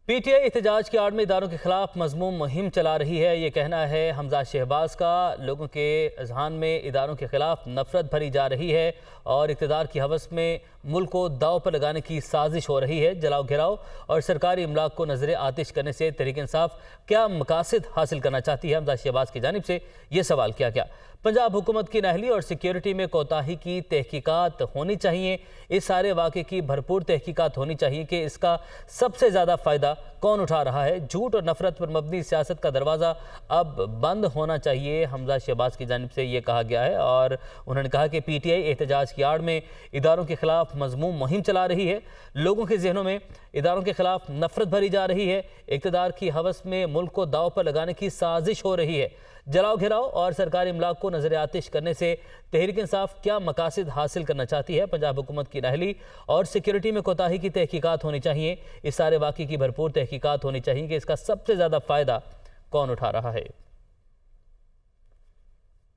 P T I احتجاج کی آڑ میں اداروں کے خلاف مذموم مہم چلا رہی ہے۔ یہ کہنا ہے حمزہ شہباز کا۔ لوگوں کے اذہان میں اداروں کے خلاف نفرت بھری جا رہی ہے اور اقتدار کی ہوس میں ملک کو داؤ پر لگانے کی سازش ہو رہی ہے۔ جلاؤ گھیراؤ اور سرکاری املاک کو نظر آتش کرنے سے تحریک انصاف کیا مقاصد حاصل کرنا چاہتی ہے؟ حمزہ شہباز کی جانب سے یہ سوال کیا گیا۔ پنجاب حکومت کی نااہلی اور سیکیورٹی میں کوتاہی کی تحقیقات ہونی چاہیے۔ اس سارے واقعے کی بھرپور تحقیقات ہونی چاہیے کہ اس کا سب سے زیادہ فائدہ کون اٹھا رہا ہے۔ جھوٹ اور نفرت پر مبنی سیاست کا دروازہ اب بند ہونا چاہیے، حمزہ شہباز کی جانب سے یہ کہا گیا ہے۔ اور انہوں نے کہا کہ پی ٹی آئی احتجاج کی آڑ میں اداروں کے خلاف مذموم مہم چلا رہی ہے۔ لوگوں کے ذہنوں میں اداروں کے خلاف نفرت بھری جا رہی ہے۔ اقتدار کی ہوس میں ملک کو داؤ پر لگانے کی سازش ہو رہی ہے۔ جلاؤ گھیراؤ اور سرکاری املاک کو نظر آتش کرنے سے تحریک انصاف کیا مقاصد حاصل کرنا چاہتی ہے؟ پنجاب حکومت کی نااہلی اور سیکیورٹی میں کوتاہی کی تحقیقات ہونی چاہیے۔ اس سارے واقعے کی بھرپور تحقیقات ہونی چاہیے کہ اس کا سب سے زیادہ فائدہ کون اٹھا رہا ہے۔